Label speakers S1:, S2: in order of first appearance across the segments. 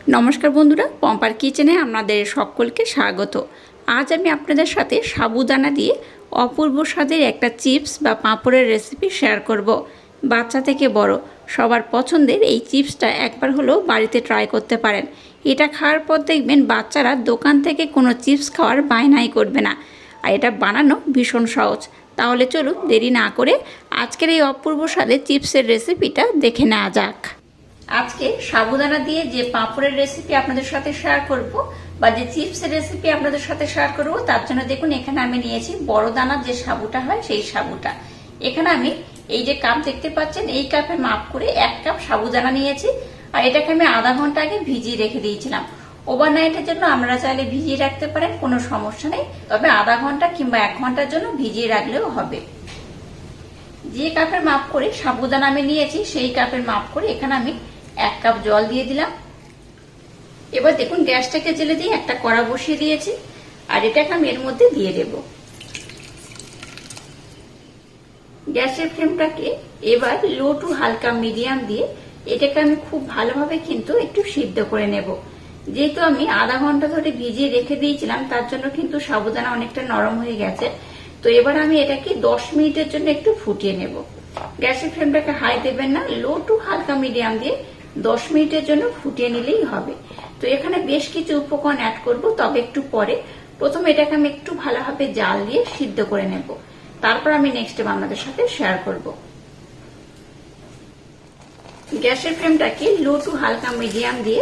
S1: নমস্কার বন্ধুরা, পম্পার কিচেনে আপনাদের সকলকে স্বাগত। আজ আমি আপনাদের সাথে সাবুদানা দিয়ে অপূর্ব স্বাদের একটা চিপস বা পাঁপড়ের রেসিপি শেয়ার করব। বাচ্চা থেকে বড় সবার পছন্দের এই চিপসটা একবার হলেও বাড়িতে ট্রাই করতে পারেন। এটা খাওয়ার পর দেখবেন বাচ্চারা দোকান থেকে কোনো চিপস খাওয়ার বায়নাই করবে না। আর এটা বানানো ভীষণ সহজ। তাহলে চলুন দেরি না করে আজকের এই অপূর্ব স্বাদের চিপসের রেসিপিটা দেখে নেওয়া যাক। আজকে সাবুদানা দিয়ে যে পাঁপড়ের রেসিপি আপনাদের সাথে শেয়ার করব বা যে চিপসের রেসিপি আপনাদের সাথে শেয়ার করব, তার জন্য দেখুন এখানে আমি নিয়েছি বড় দানার যে সাবুটা হয় সেই সাবুটা। এখানে আমি এই যে কাপ দেখতে পাচ্ছেন, এই কাপে মাপ করে 1 কাপ সাবুদানা নিয়েছি। আর এটাকে আমি আধা ঘন্টা আগে ভিজিয়ে রেখে দিয়েছিলাম। ওভারনাইটের জন্য আপনারা চাইলে ভিজিয়ে রাখতে পারেন, কোনো সমস্যা নেই, তবে আধা ঘন্টা কিংবা 1 ঘন্টার জন্য ভিজিয়ে রাখলেও হবে। যে কাপের মাপ করে সাবুদানা আমি নিয়েছি সেই কাপের মাপ করে এখানে আমি 1 কাপ জল দিয়ে দিলাম। এবার দেখুন গ্যাসটাকে জ্বেলে দিয়ে একটা কড়া বসিয়ে দিয়েছি, আর এটাকে আমি এর মধ্যে দিয়ে দেব। গ্যাসের ফ্লেমটাকে এবার লো টু হালকা মিডিয়াম দিয়ে এটাকে আমি খুব ভালোভাবে কিন্তু একটু সিদ্ধ করে নেব। যেহেতু আমি আধা ঘন্টা ধরে ভিজিয়ে রেখে দিয়েছিলাম, তার জন্য কিন্তু সাবুদানা অনেকটা নরম হয়ে গেছে। তো এবার আমি এটাকে 10 মিনিটের জন্য একটু ফুটিয়ে নেব। গ্যাসের ফ্লেমটাকে হাই দেবেন না, লো টু হালকা মিডিয়াম দিয়ে 10 মিনিটের জন্য ফুটিয়ে নিলেই হবে। তো এখানে বেশ কিছু উপকরণ অ্যাড করব, তবে একটু পরে। প্রথমে এটাকে আমি একটু ভালোভাবে জাল দিয়ে সিদ্ধ করে নেব, তারপর আমি নেক্সট আপনাদের সাথে শেয়ার করব। গ্যাসের ফ্লেমটাকে লো টু হালকা মিডিয়াম দিয়ে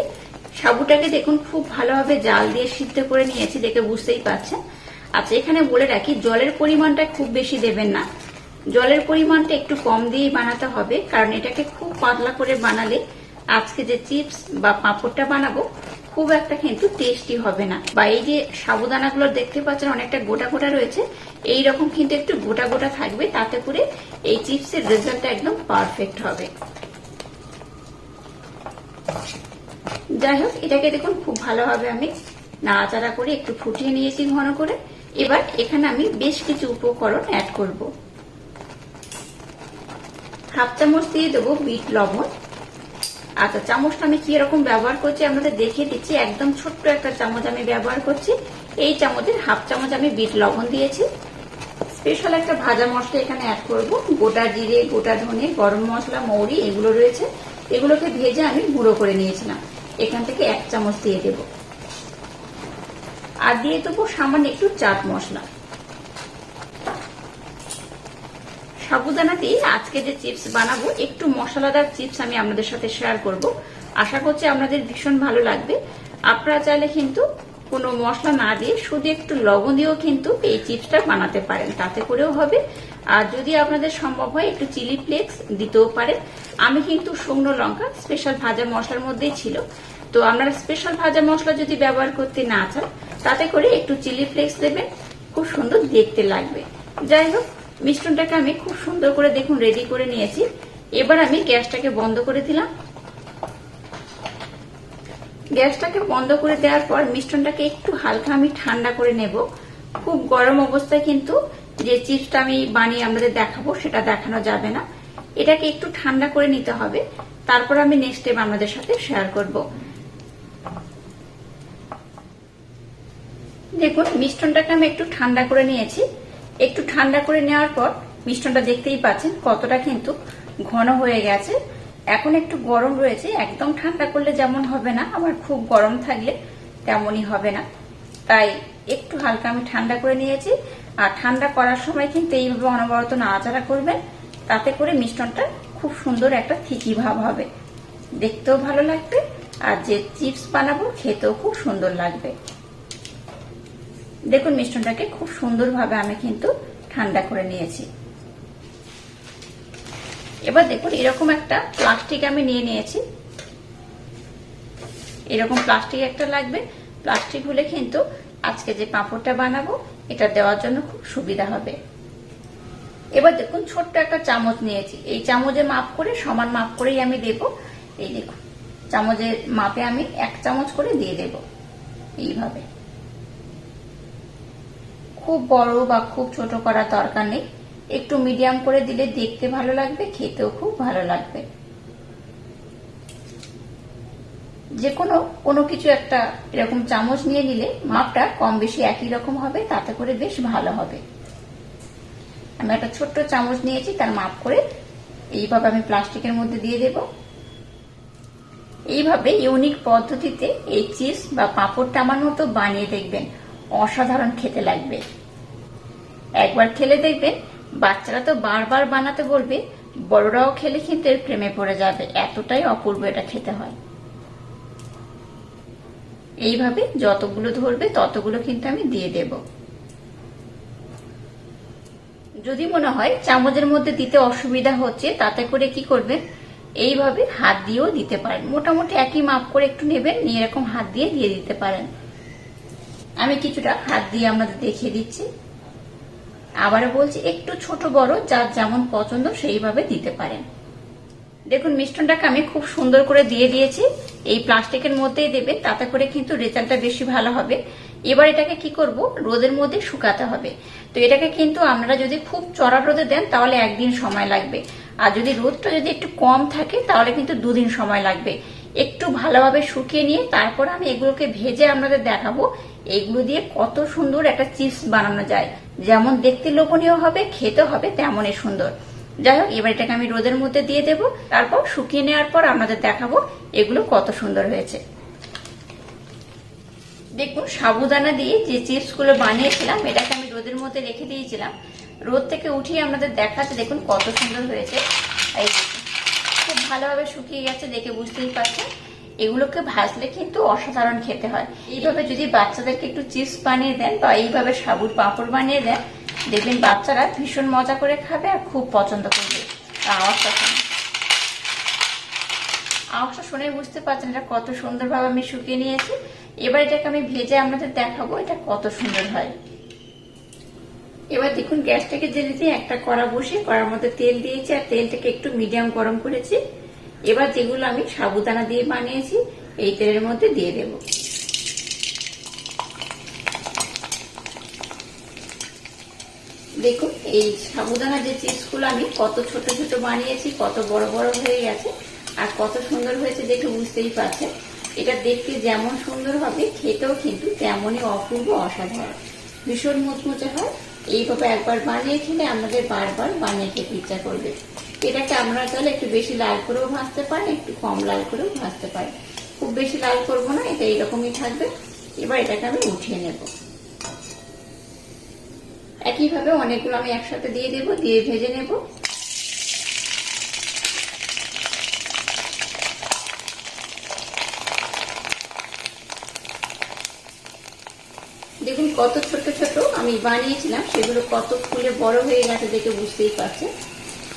S1: সাবুটাকে দেখুন খুব ভালোভাবে জাল দিয়ে সিদ্ধ করে নিয়েছি, দেখে বুঝতেই পারছেন। আচ্ছা, এখানে বলে রাখি জলের পরিমাণটা খুব বেশি দেবেন না, জলের পরিমাণটা একটু কম দিয়েই বানাতে হবে, কারণ এটাকে খুব পাতলা করে বানালে আজকে যে চিপস বা পাঁপড়টা বানাবো খুব একটা কিন্তু টেস্টি হবে না। বা এই যে সাবুদানাগুলো দেখতে পাচ্ছেন অনেকটা গোটা গোটা রয়েছে, এই রকম কিন্তু একটু গোটা গোটা থাকবে, তাতে করে এই চিপসের রেজাল্টটা একদম পারফেক্ট হবে। যাই হোক, এটাকে দেখুন খুব ভালোভাবে আমি নাড়াচাড়া করে একটু ফুটিয়ে নিয়েছি ঘন করে। এবার এখানে আমি বেশ কিছু উপকরণ অ্যাড করব। হাফ চামচ দিয়ে দেবো বিট লবণ। আচ্ছা, চামচটা আমি কি রকম ব্যবহার করছি আপনাদের দেখিয়ে দিচ্ছি। একদম ছোট্ট একটা চামচ আমি ব্যবহার করছি। এই চামচের হাফ চামচ আমি বিট লবণ দিয়েছি। স্পেশাল একটা ভাজা মশলা এখানে অ্যাড করব। গোটা জিরে, গোটা ধনে, গরম মশলা, মৌরি এগুলো রয়েছে, এগুলোকে ভেজে আমি গুঁড়ো করে নিয়েছিলাম। এখান থেকে 1 চামচ দিয়ে দেব। আর দিয়ে দেবো সামান্য একটু চাট মশলা। সাবুদানা দিয়ে আজকে যে চিপস বানাবো, একটু মশলাদার চিপস আমি আপনাদের সাথে শেয়ার করব। আশা করছি আপনাদের ভীষণ ভালো লাগবে। আপনারা চাইলে কিন্তু কোনো মশলা না দিয়ে শুধু একটু লবণ দিয়েও কিন্তু এই চিপসটা বানাতে পারেন, তাতে করেও হবে। আর যদি আপনাদের সম্ভব হয় একটু চিলি ফ্লেক্স দিতেও পারেন। আমি কিন্তু শুকনো লঙ্কা স্পেশাল ভাজা মশলার মধ্যেই ছিল, তো আপনারা স্পেশাল ভাজা মশলা যদি ব্যবহার করতে না চান, তাতে করে একটু চিলি ফ্লেক্স দেবেন, খুব সুন্দর দেখতে লাগবে। যাই হোক, মিশ্রণটাকে আমি খুব সুন্দর করে দেখুন রেডি করে নিয়েছি। এবার আমি গ্যাসটাকে বন্ধ করে দিলাম। গ্যাসটাকে বন্ধ করে দেওয়ার পর মিশ্রণটাকে একটু হালকা আমি ঠান্ডা করে নেব। খুব গরম অবস্থায় কিন্তু যে চিপসটা আমি বানিয়ে আপনাদের দেখাবো সেটা দেখানো যাবে না, এটাকে একটু ঠান্ডা করে নিতে হবে, তারপর আমি নেক্সট স্টেপ আপনাদের সাথে শেয়ার করব। দেখুন মিশ্রণটাকে আমি একটু ঠান্ডা করে নিয়েছি। একটু ঠান্ডা করে নেওয়ার পর মিশ্রণটা দেখতেই পাচ্ছেন কতটা কিন্তু ঘন হয়ে গেছে। এখন একটু গরম রয়েছে, একদম ঠান্ডা করলে যেমন হবে না, আবার খুব গরম থাকলে তেমনই হবে না। তাই একটু হালকা আমি ঠান্ডা করে নিয়েছি। আর ঠান্ডা করার সময় কিন্তু এইভাবে অনবরত নাড়াচাড়া করবেন, তাতে করে মিশ্রণটা খুব সুন্দর একটা থিকি ভাব হবে, দেখতেও ভালো লাগবে, আর যে চিপস বানাবো খেতেও খুব সুন্দর লাগবে। দেখুন মিশ্রণটাকে খুব সুন্দরভাবে আমি কিন্তু ঠান্ডা করে নিয়েছি। এবার দেখুন এরকম একটা প্লাস্টিক আমি নিয়ে নিয়েছি। এরকম প্লাস্টিক একটা লাগবে, প্লাস্টিক হলে কিন্তু আজকে যে পাঁপড়টা বানাবো এটা দেওয়ার জন্য খুব সুবিধা হবে। এবার দেখুন ছোট্ট একটা চামচ নিয়েছি, এই চামচে মাপ করে সমান মাপ করেই আমি দেব। এই দেখুন চামচের মাপে আমি 1 চামচ করে দিয়ে দেব। এইভাবে খুব বড় বা খুব ছোট করার দরকার নেই, একটু মিডিয়াম করে দিলে দেখতে ভালো লাগবে, খেতেও খুব ভালো লাগবে। যে কোনো কিছু একটা এরকম চামচ নিয়ে নিলে মাপটা কম বেশি একই রকম হবে, তাতে করে বেশ ভালো হবে। আমি একটা ছোট্ট চামচ নিয়েছি, তার মাপ করে এইভাবে আমি প্লাস্টিকের মধ্যে দিয়ে দেব। এইভাবে ইউনিক পদ্ধতিতে এই চিপস বা পাঁপড়টা আমার মতো বানিয়ে দেখবেন, অসাধারণ খেতে লাগবে। একবার খেলে দেখবেন বাচ্চারা তো বারবার বানাতে বলবে, বড়রাও খেলে কিন্তু এর প্রেমে পড়ে যাবে, এতটাই অপূর্ব এটা খেতে হয়। এইভাবে যতগুলো ধরবে ততগুলো কিন্তু আমি দিয়ে দেব। যদি মনে হয় চামচের মধ্যে দিতে অসুবিধা হচ্ছে, তাতে করে কি করবেন, এইভাবে হাত দিয়েও দিতে পারেন। মোটামুটি একই মাপ করে একটু নেবেন, নিয়ে এরকম হাত দিয়ে দিতে পারেন। আমি কিছুটা হাত দিয়ে আপনাদের দেখিয়ে দিচ্ছি। আবারও বলছি, একটু ছোট বড় যার যেমন পছন্দ সেইভাবে দিতে পারেন। দেখুন মিশ্রণটাকে আমি খুব সুন্দর করে দিয়ে দিয়েছি। এই প্লাস্টিকের মধ্যেই দেবেন, তাতে করে কিন্তু রেজাল্টটা বেশি ভালো হবে। এবার এটাকে কি করব, রোদের মধ্যে শুকাতে হবে। তো এটাকে কিন্তু আপনারা যদি খুব চড়া রোদে দেন তাহলে একদিন সময় লাগবে, আর যদি রোদটা যদি একটু কম থাকে তাহলে কিন্তু 2 দিন সময় লাগবে। একটু ভালোভাবে শুকিয়ে নিয়ে তারপর আমি এগুলোকে ভেজে আপনাদের দেখাবো এগুলো দিয়ে কত সুন্দর একটা চিপস বানানো যায়। যেমন দেখতে লোভনীয় হবে, খেতে হবে তেমনই সুন্দর। যাই হোক, এবার এটাকে আমি রোদের মধ্যে দিয়ে দেব, তারপর শুকিয়ে নেওয়ার পর আপনাদের দেখাবো এগুলো কত সুন্দর হয়েছে। দেখুন সাবুদানা দিয়ে যে চিপস গুলো বানিয়েছিলাম এটাকে আমি রোদের মধ্যে রেখে দিয়েছিলাম। রোদ থেকে উঠিয়ে আপনাদের দেখাচ্ছে, দেখুন কত সুন্দর হয়েছে। এই খুব ভালোভাবে শুকিয়ে গেছে, দেখে বুঝতেই পারছেন। এগুলোকে ভাজলে কিন্তু অসাধারণ খেতে হয়। এইভাবে যদি বাচ্চাদেরকে একটু চিপস বানিয়ে দেন বা এইভাবে সাবুর পাঁপড় বানিয়ে দেন, দেখবেন বাচ্চারা ভীষণ মজা করে খাবে আর খুব পছন্দ করবে। আওয়াজটা শুনে বুঝতে পারছেন এটা কত সুন্দরভাবে আমি শুকিয়ে নিয়েছি। এবার এটাকে আমি ভেজে আপনাদের দেখাবো এটা কত সুন্দর হয়। এবার দেখুন গ্যাসটাকে জ্বেলে দিয়ে একটা কড়া বসিয়ে কড়ার মধ্যে তেল দিয়েছি, আর তেলটাকে একটু মিডিয়াম গরম করেছি। এবার যেগুলো আমি সাবুদানা দিয়ে বানিয়েছি এই তেলের মধ্যে দিয়ে দেব। দেখুন এই সাবুদানা যে চিপসগুলো আমি কত ছোট ছোট বানিয়েছি, কত বড় বড় হয়ে গেছে আর কত সুন্দর হয়েছে দেখে বুঝতেই পারছেন। এটা দেখতে যেমন সুন্দর হবে, খেতেও কিন্তু তেমনই অপূর্ব অসাধারণ, ভীষণ মুচমুচে হয়। এইভাবে একবার বানিয়ে খেলে আমাদের বারবার বানিয়ে খেতে ইচ্ছা করবে। এটাকে আমরা তাহলে একটু বেশি লাল করেও ভাজতে পারি, একটু কম লাল করেও ভাজতে পারি। খুব বেশি লাল করবো না, এটা এইরকমই থাকবে। এবার এটাকে আমি উঠিয়ে নেব। একইভাবে অনেকগুলো আমি একসাথে দিয়ে দেব, দিয়ে ভেজে নেব। দেখুন কত ছোট ছোট আমি বানিয়েছিলাম, সেগুলো কত ফুলে বড় হয়ে গেছে দেখে বুঝতেই পারছেন।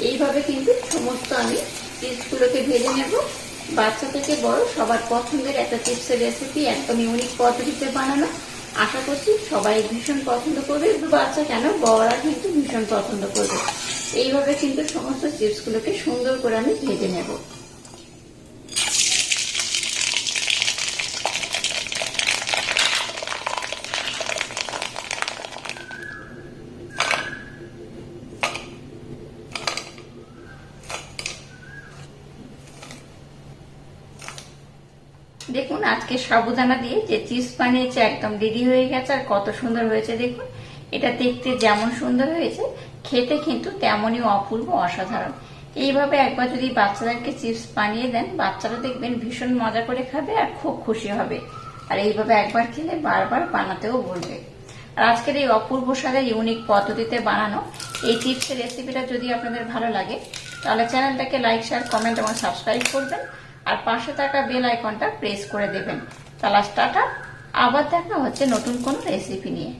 S1: এইভাবে কিন্তু সমস্ত আমি চিপসগুলোকে ভেজে নেব। বাচ্চা থেকে বড় সবার পছন্দের একটা চিপসের রেসিপি, একদম ইউনিক পদ্ধতিতে বানানো। আশা করছি সবাই ভীষণ পছন্দ করবে, বাচ্চা কেন বড়রা কিন্তু ভীষণ পছন্দ করবে। এইভাবে কিন্তু সমস্ত চিপসগুলোকে সুন্দর করে আমি ভেজে নেব। দেখুন আজকে সাবুদানা দিয়ে যে চিপস বানিয়েছে একদম রেডি হয়ে গেছে, আর কত সুন্দর হয়েছে দেখুন। এটা দেখতে যেমন সুন্দর হয়েছে, খেতে কিন্তু তেমনই অপূর্ব অসাধারণ। এইভাবে একবার যদি বাচ্চাদেরকে চিপস বানিয়ে দেন, বাচ্চারা দেখবেন ভীষণ মজা করে খাবে আর খুব খুশি হবে। আর এইভাবে একবার খেলে বারবার বানাতেও বলবে। আর আজকের এই অপূর্ব স্বাদের ইউনিক পদ্ধতিতে বানানো এই চিপসের রেসিপিটা যদি আপনাদের ভালো লাগে, তাহলে চ্যানেলটাকে লাইক, শেয়ার, কমেন্ট এবং সাবস্ক্রাইব করবেন, আর পাশে থাকা বেল আইকনটা প্রেস করে দেবেন। তাহলে টাটা, আবার দেখা হচ্ছে নতুন কোনো রেসিপি নিয়ে।